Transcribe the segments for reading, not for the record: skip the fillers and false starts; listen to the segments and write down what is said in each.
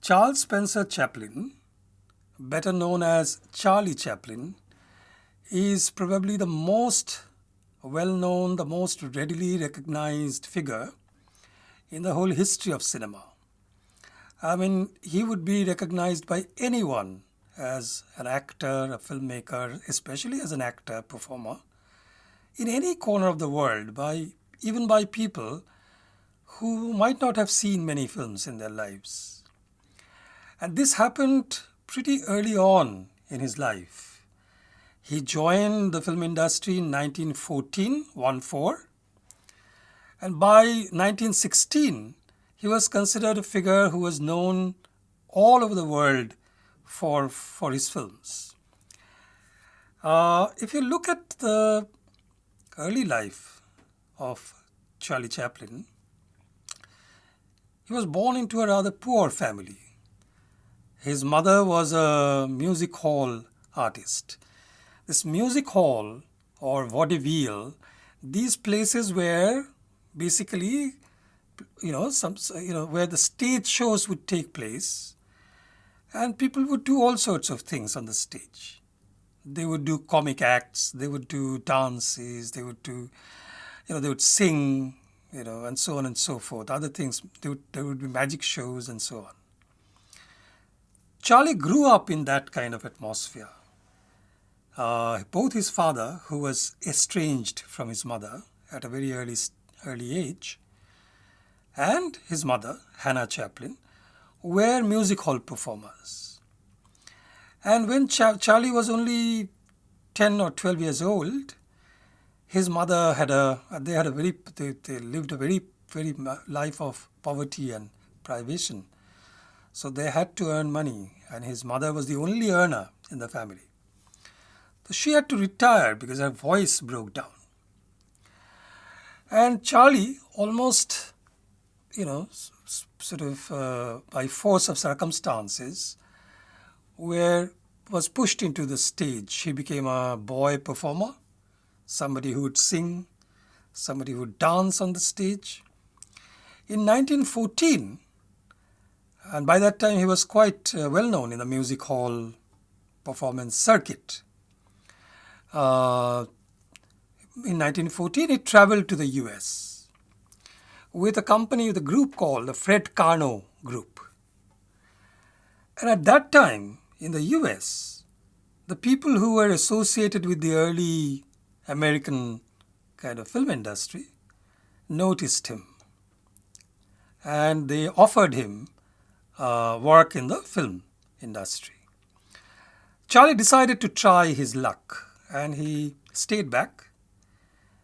Charles Spencer Chaplin, better known as Charlie Chaplin, is probably the most well-known, the most readily recognized figure in the whole history of cinema. I mean, he would be recognized by anyone as an actor, a filmmaker, especially as an actor, performer, in any corner of the world, even by people who might not have seen many films in their lives. And this happened pretty early on in his life. He joined the film industry in 1914, and by 1916, he was considered a figure who was known all over the world for his films. If you look at the early life of Charlie Chaplin, he was born into a rather poor family. His mother was a music hall artist. This music hall or vaudeville, these places were basically, where the stage shows would take place, and people would do all sorts of things on the stage. They would do comic acts, they would do dances, they would sing, and so on and so forth. Other things, there would be magic shows and so on. Charlie grew up in that kind of atmosphere. Both his father, who was estranged from his mother at a very early age, and his mother, Hannah Chaplin, were music hall performers. And when Charlie was only 10 or 12 years old, his mother they lived a very life of poverty and privation. So they had to earn money, and his mother was the only earner in the family. So she had to retire because her voice broke down. And Charlie almost, by force of circumstances, was pushed into the stage. He became a boy performer, somebody who would sing, somebody who would dance on the stage. In 1914, and by that time he was quite well known in the music hall performance circuit. In 1914, he traveled to the US with a group called the Fred Karno Group. And at that time, in the US, the people who were associated with the early American kind of film industry noticed him. And they offered him work in the film industry. Charlie decided to try his luck, and he stayed back.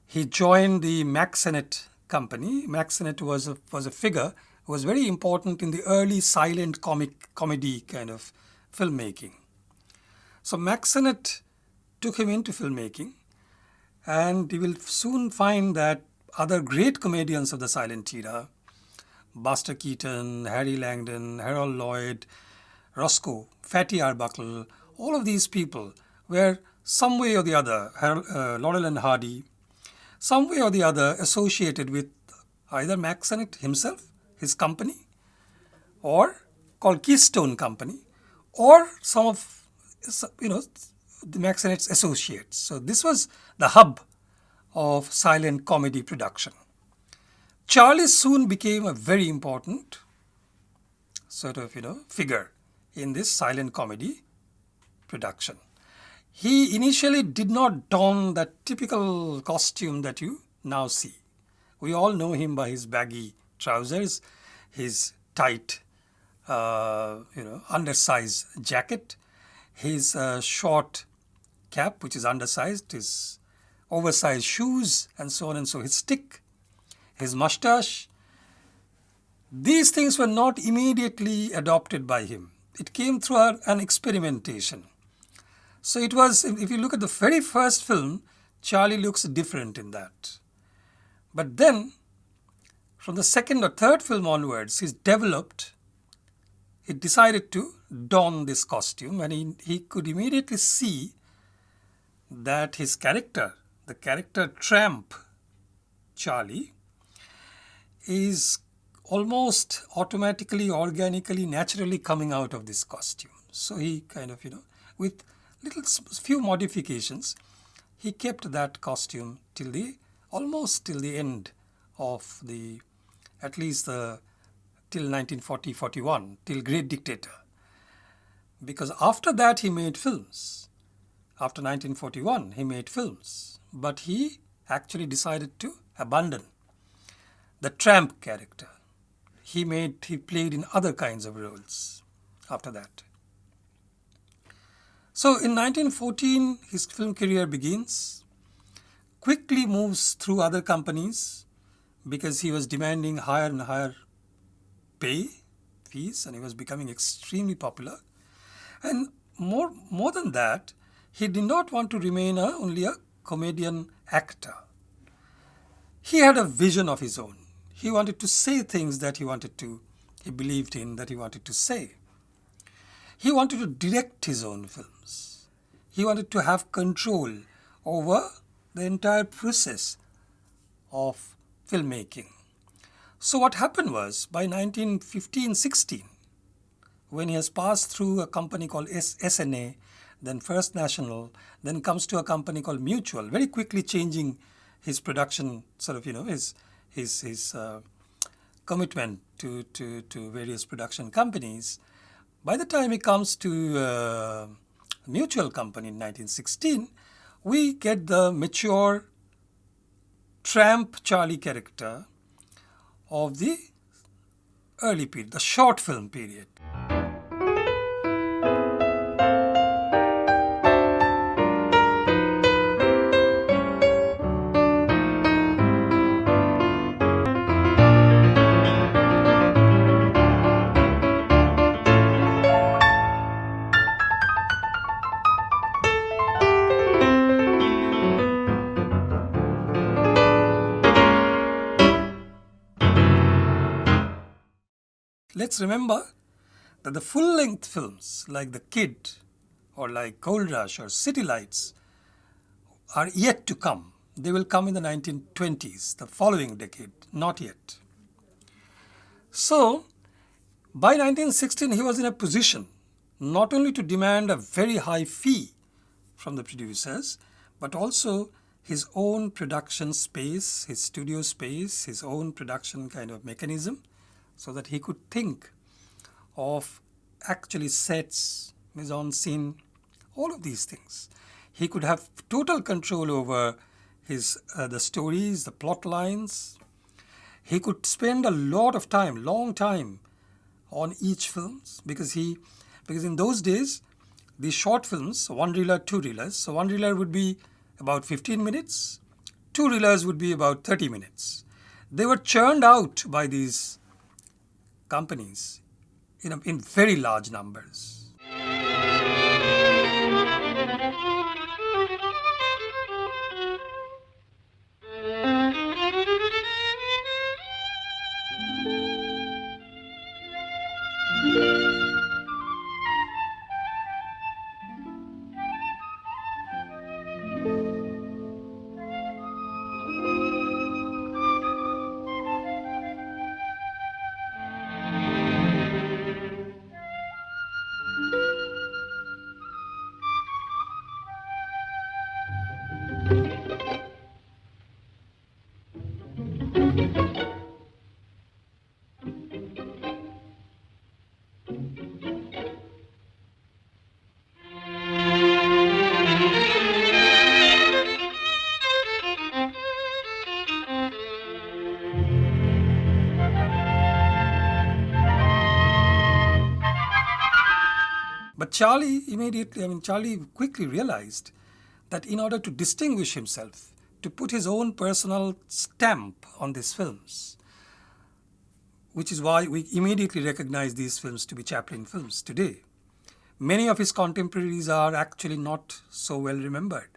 He joined the Mack Sennett company. Mack Sennett was a figure who was very important in the early silent comedy kind of filmmaking. So Mack Sennett took him into filmmaking, and you will soon find that other great comedians of the silent era, Buster Keaton, Harry Langdon, Harold Lloyd, Roscoe, Fatty Arbuckle, all of these people were some way or the other, Laurel and Hardy, some way or the other associated with either Mack Sennett himself, his company, or called Keystone Company, or some of the Mack Sennett's associates. So this was the hub of silent comedy production. Charlie soon became a very important figure in this silent comedy production. He initially did not don that typical costume that you now see. We all know him by his baggy trousers, his tight, undersized jacket, his short cap, which is undersized, his oversized shoes, and so on and so, his stick, his mustache. These things were not immediately adopted by him. It came through an experimentation. So it was, if you look at the very first film, Charlie looks different in that. But then, from the second or third film onwards, he decided to don this costume, and he could immediately see that his character, the character Tramp Charlie, is almost automatically, organically, naturally coming out of this costume. So he kind of, with few modifications, he kept that costume almost till the end of at least till 1940-41, till Great Dictator. Because after that he made films. After 1941 he made films. But he actually decided to abandon the tramp character. He played in other kinds of roles after that. So in 1914 his film career begins, quickly moves through other companies because he was demanding higher and higher fees, and he was becoming extremely popular. And more than that, he did not want to remain only a comedian actor. He had a vision of his own. He wanted to say things that he believed in, that he wanted to say. He wanted to direct his own films. He wanted to have control over the entire process of filmmaking. So what happened was, by 1915-16, when he has passed through a company called SNA, then First National, then comes to a company called Mutual, very quickly changing his production, his commitment to various production companies. By the time he comes to Mutual Company in 1916, we get the mature tramp Charlie character of the early period, the short film period. Let's remember that the full-length films like The Kid or like Gold Rush or City Lights are yet to come. They will come in the 1920s, the following decade, not yet. So, by 1916 he was in a position not only to demand a very high fee from the producers, but also his own production space, his studio space, his own production kind of mechanism, so that he could think of actually sets, mise-en-scene, all of these things. He could have total control over the stories, the plot lines. He could spend a lot of time, long time, on each film because in those days, these short films, one reeler, two reelers. So one reeler would be about 15 minutes, two reelers would be about 30 minutes. They were churned out by these companies in very large numbers. But Charlie quickly realized that in order to distinguish himself, to put his own personal stamp on these films, which is why we immediately recognize these films to be Chaplin films today. Many of his contemporaries are actually not so well remembered.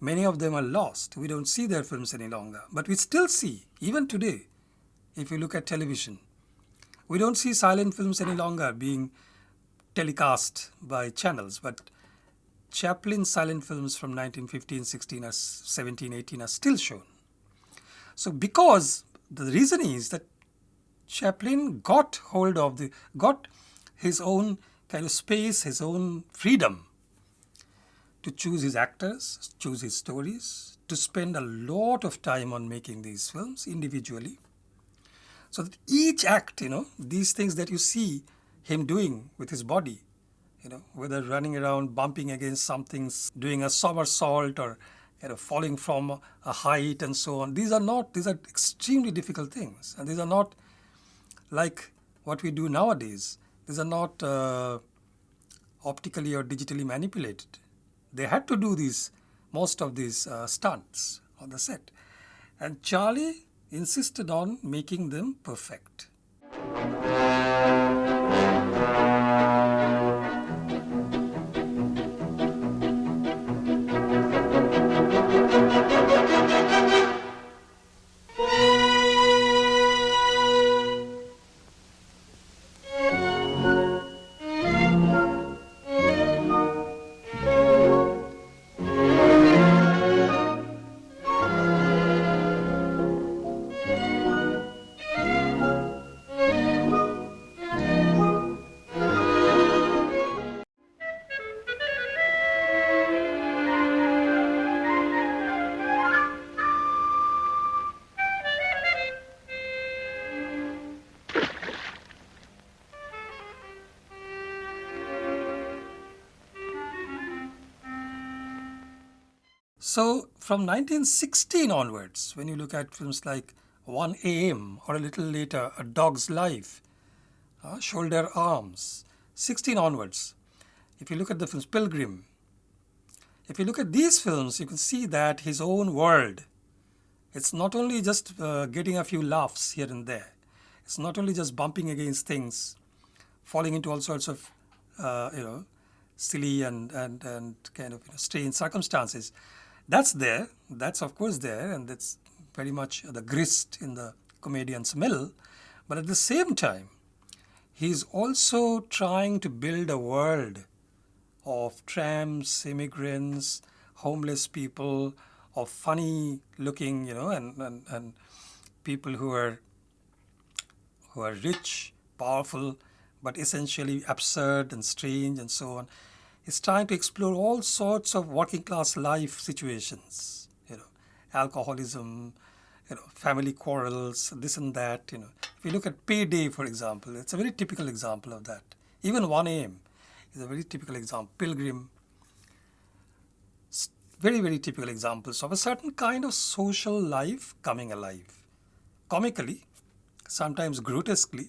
Many of them are lost. We don't see their films any longer. But we still see, even today, if you look at television, we don't see silent films any longer being telecast by channels, but Chaplin's silent films from 1915, 16, or 17, 18 are still shown. So because the reason is that Chaplin got his own kind of space, his own freedom to choose his actors, choose his stories, to spend a lot of time on making these films individually. So that each act, these things that you see him doing with his body, whether running around, bumping against something, doing a somersault, or falling from a height and so on. These are extremely difficult things, and these are not like what we do nowadays. These are not optically or digitally manipulated. They had to do most of these stunts on the set, and Charlie insisted on making them perfect. So from 1916 onwards, when you look at films like 1 a.m. or a little later, A Dog's Life, Shoulder Arms, 16 onwards, if you look at the films Pilgrim, if you look at these films, you can see that his own world, it's not only just getting a few laughs here and there. It's not only just bumping against things, falling into all sorts of, silly and kind of strange circumstances. That's there. That's of course there, and that's very much the grist in the comedian's mill. But at the same time, he's also trying to build a world of tramps, immigrants, homeless people, of funny looking, and people who are rich, powerful, but essentially absurd and strange and so on. He's trying to explore all sorts of working class life situations, alcoholism, family quarrels, this and that. If you look at Payday, for example, it's a very typical example of that. Even 1 a.m. is a very typical example. Pilgrim, very, very typical examples of a certain kind of social life coming alive. Comically, sometimes grotesquely,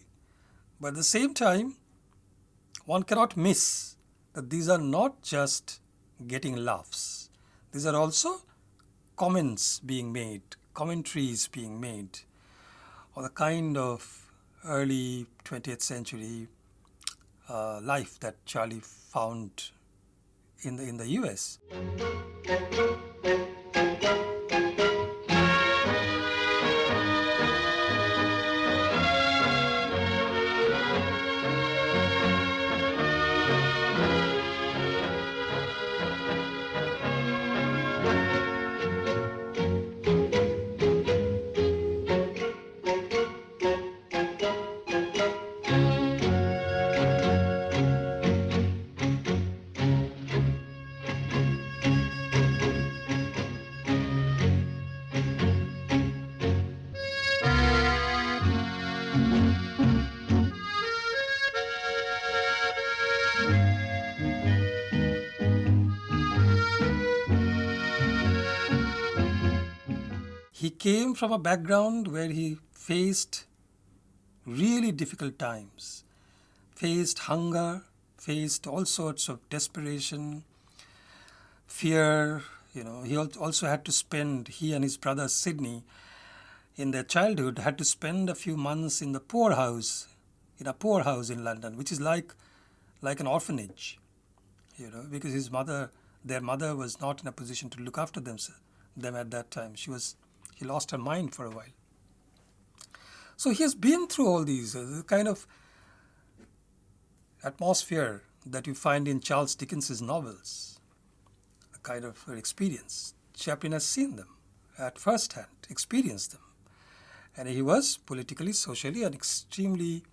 but at the same time, one cannot miss that these are not just getting laughs. These are also comments being made, commentaries being made on the kind of early 20th century life that Charlie found in the US. He came from a background where he faced really difficult times, faced hunger, faced all sorts of desperation, fear. He also had to spend, he and his brother Sidney, in their childhood, had to spend a few months in a poor house in London, which is like an orphanage, because their mother was not in a position to look after them at that time. She lost her mind for a while. So he has been through all these, the kind of atmosphere that you find in Charles Dickens's novels, the kind of experience. Chaplin has seen them at first hand, experienced them. And he was politically, socially an extremely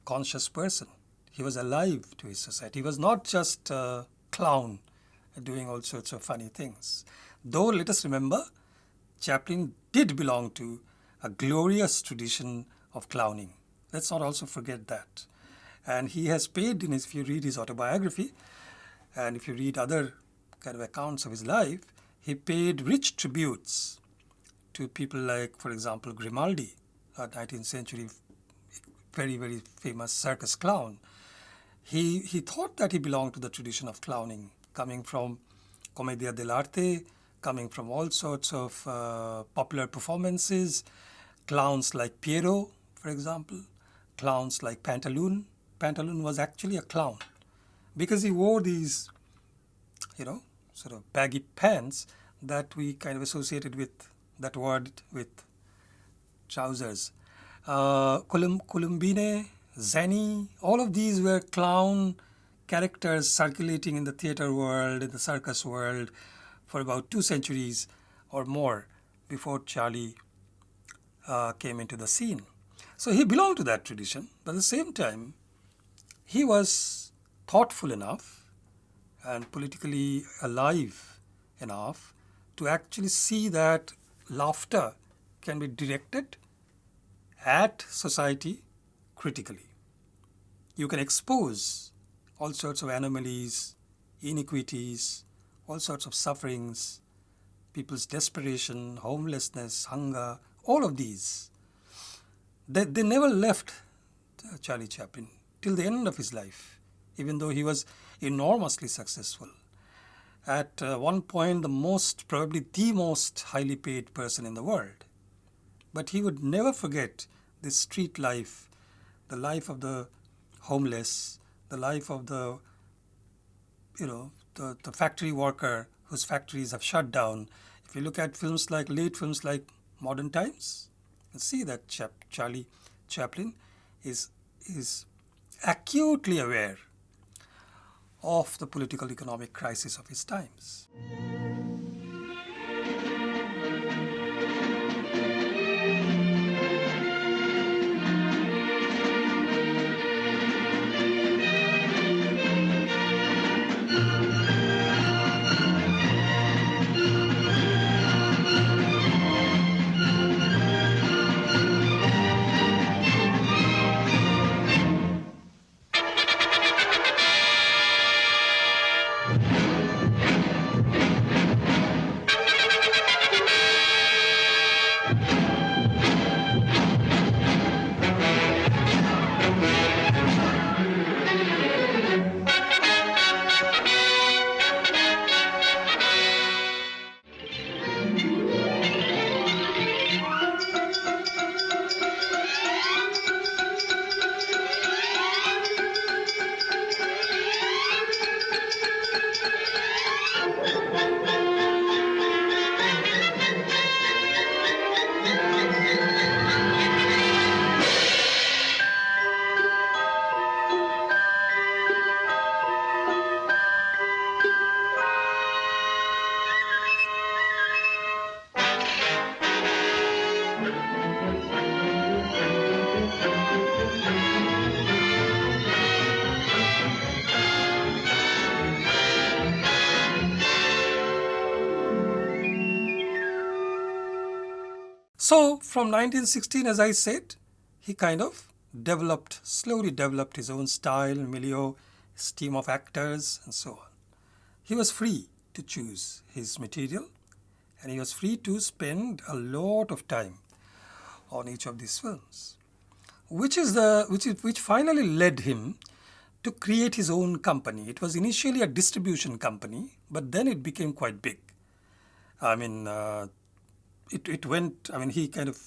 conscious person. He was alive to his society. He was not just a clown doing all sorts of funny things. Though let us remember, Chaplin did belong to a glorious tradition of clowning. Let's not also forget that. And he has paid, if you read his autobiography, and if you read other kind of accounts of his life, he paid rich tributes to people like, for example, Grimaldi, a 19th century very, very famous circus clown. He thought that he belonged to the tradition of clowning, coming from Commedia dell'arte, coming from all sorts of popular performances, clowns like Piero, for example, clowns like Pantaloon. Pantaloon was actually a clown because he wore these, sort of baggy pants that we kind of associated with that word with trousers. Columbine, Zanni, all of these were clown characters circulating in the theater world, in the circus world, for about 2 centuries or more before Charlie came into the scene. So he belonged to that tradition, but at the same time, he was thoughtful enough and politically alive enough to actually see that laughter can be directed at society critically. You can expose all sorts of anomalies, inequities, all sorts of sufferings, people's desperation, homelessness, hunger, all of these. They never left Charlie Chaplin till the end of his life, even though he was enormously successful. At one point, probably the most highly paid person in the world. But he would never forget this street life, the life of the homeless, the life of the factory worker whose factories have shut down. If you look at late films like Modern Times, you see that Charlie Chaplin is acutely aware of the political economic crisis of his times. So from 1916, as I said, he kind of slowly developed his own style, milieu, his team of actors, and so on. He was free to choose his material, and he was free to spend a lot of time on each of these films, which finally led him to create his own company. It was initially a distribution company, but then it became quite big. He kind of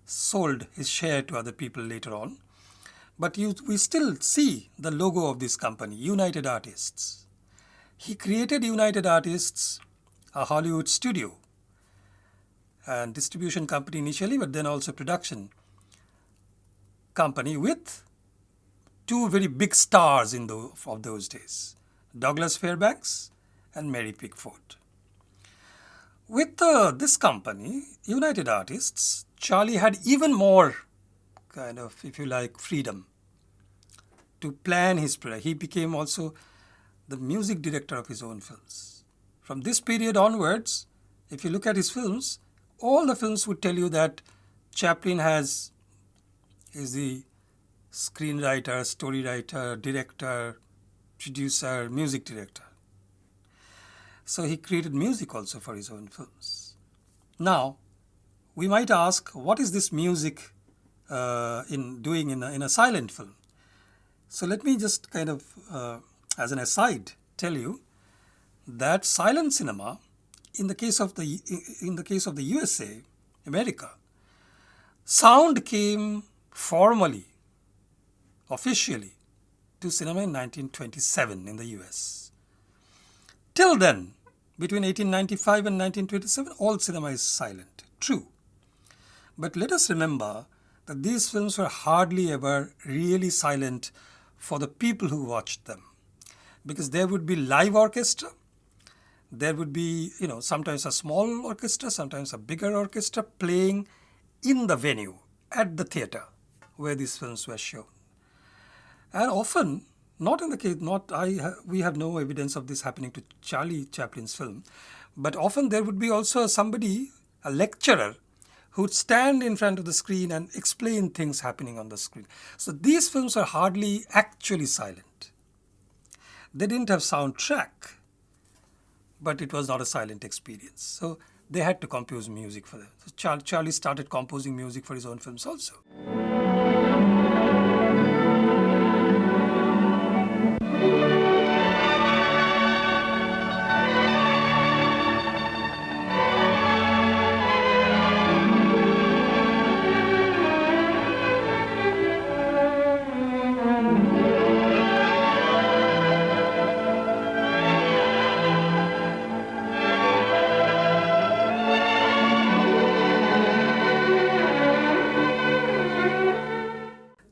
sold his share to other people later on. But we still see the logo of this company, United Artists. He created United Artists, a Hollywood studio and distribution company initially, but then also production company with 2 very big stars of those days, Douglas Fairbanks and Mary Pickford. With this company, United Artists, Charlie had even more kind of, if you like, freedom to plan his product. He became also the music director of his own films. From this period onwards, if you look at his films, all the films would tell you that Chaplin is the screenwriter, story writer, director, producer, music director. So he created music also for his own films. Now, we might ask, what is this music doing in a silent film? So let me just kind of, as an aside, tell you that silent cinema, in the case of the USA, America, sound came formally, officially, to cinema in 1927 in the US. Till then, between 1895 and 1927, all cinema is silent. True. But let us remember that these films were hardly ever really silent for the people who watched them. Because there would be live orchestra, there would be, sometimes a small orchestra, sometimes a bigger orchestra playing in the venue, at the theatre where these films were shown. And often, not in the case, we have no evidence of this happening to Charlie Chaplin's film, but often there would be also somebody, a lecturer, who would stand in front of the screen and explain things happening on the screen. So these films are hardly actually silent. They didn't have soundtrack, but it was not a silent experience. So they had to compose music for them. So Charlie started composing music for his own films also.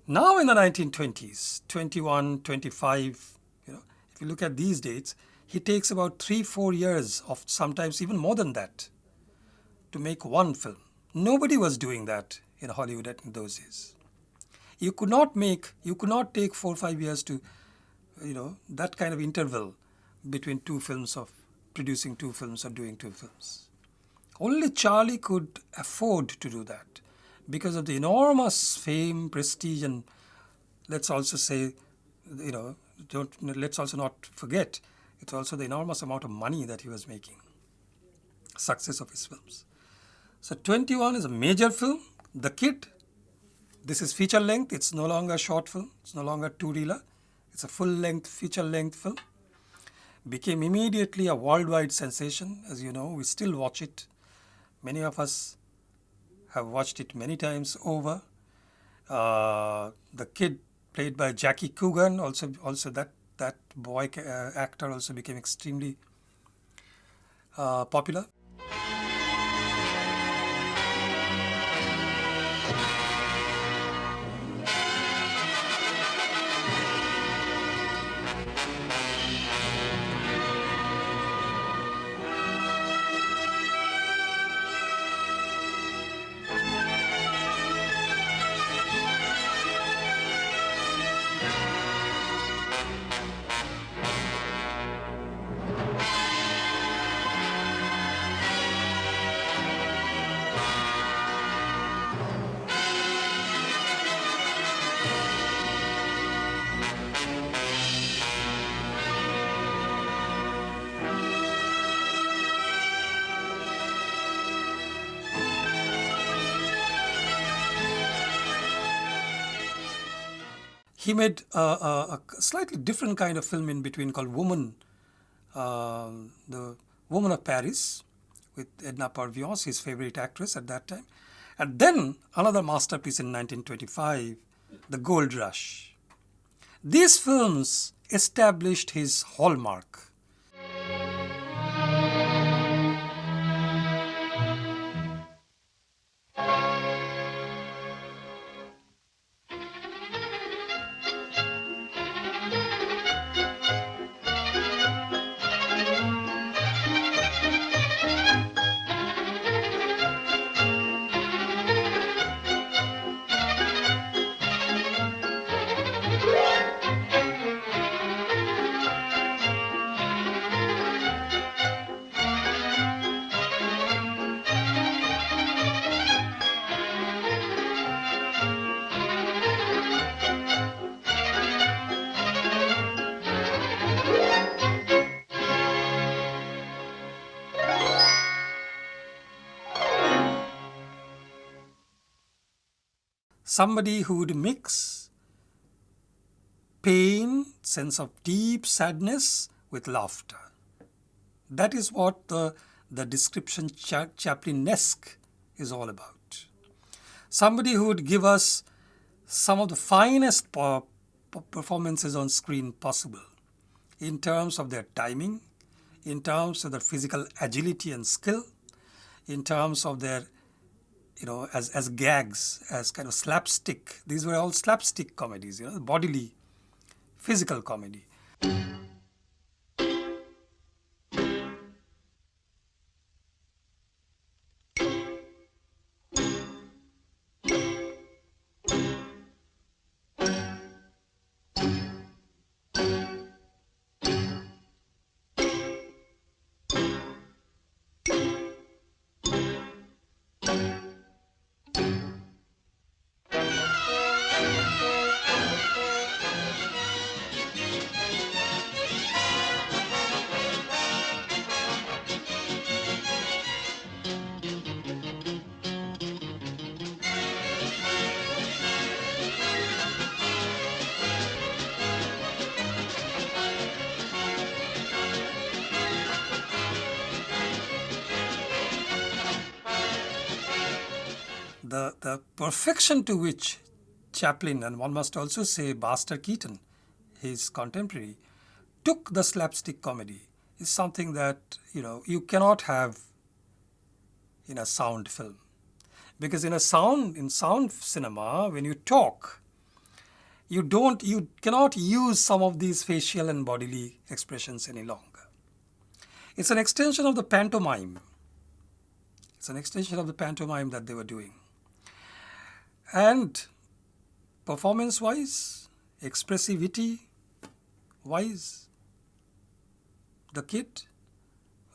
Now in the 1920s, 21, 25, if you look at these dates, he takes about 3-4 years of sometimes even more than that to make one film. Nobody was doing that in Hollywood in those days. You could not take 4-5 years to, that kind of interval between two films of producing two films or doing two films. Only Charlie could afford to do that because of the enormous fame, prestige, and let's also say, let's also not forget, it's also the enormous amount of money that he was making. Success of his films. So 21 is a major film. The Kid, this is feature length. It's no longer a short film. It's no longer two-reeler. It's a full-length, feature-length film. Became immediately a worldwide sensation. As you know, we still watch it. Many of us have watched it many times over. The Kid, played by Jackie Coogan, also that boy actor also became extremely popular. He made a slightly different kind of film in between called Woman, the Woman of Paris, with Edna Purviance, his favorite actress at that time. And then another masterpiece in 1925, The Gold Rush. These films established his hallmark. somebody who would mix pain, sense of deep sadness with laughter. That is what the description Chaplin-esque is all about. Somebody who would give us some of the finest performances on screen possible in terms of their timing, in terms of their physical agility and skill, in terms of their, as gags, as kind of slapstick. These were all slapstick comedies, bodily, physical comedy. The perfection to which Chaplin, and one must also say Buster Keaton, his contemporary, took the slapstick comedy is something that you cannot have in a sound film. Because in sound cinema, when you talk, you cannot use some of these facial and bodily expressions any longer. It's an extension of the pantomime. It's an extension of the pantomime that they were doing. And performance-wise, expressivity-wise, The Kid,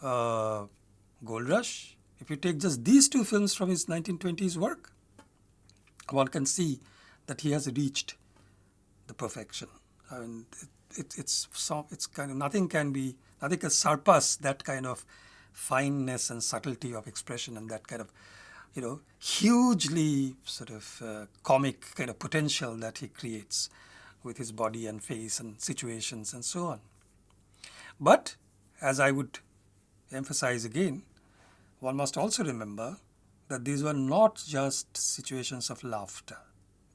Gold Rush, if you take just these two films from his 1920s work, one can see that he has reached the perfection. I mean, it's kind of nothing can surpass that kind of fineness and subtlety of expression and that kind of hugely sort of comic kind of potential that he creates with his body and face and situations and so on. But as I would emphasize again, one must also remember that these were not just situations of laughter.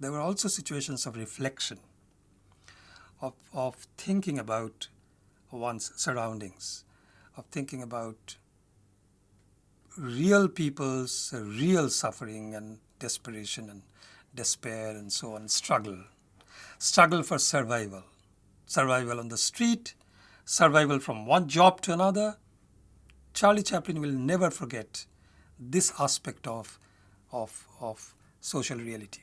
They were also situations of reflection, of thinking about one's surroundings, of thinking about real people's real suffering and desperation and despair and so on, struggle for survival on the street, survival from one job to another. Charlie Chaplin will never forget this aspect of social reality.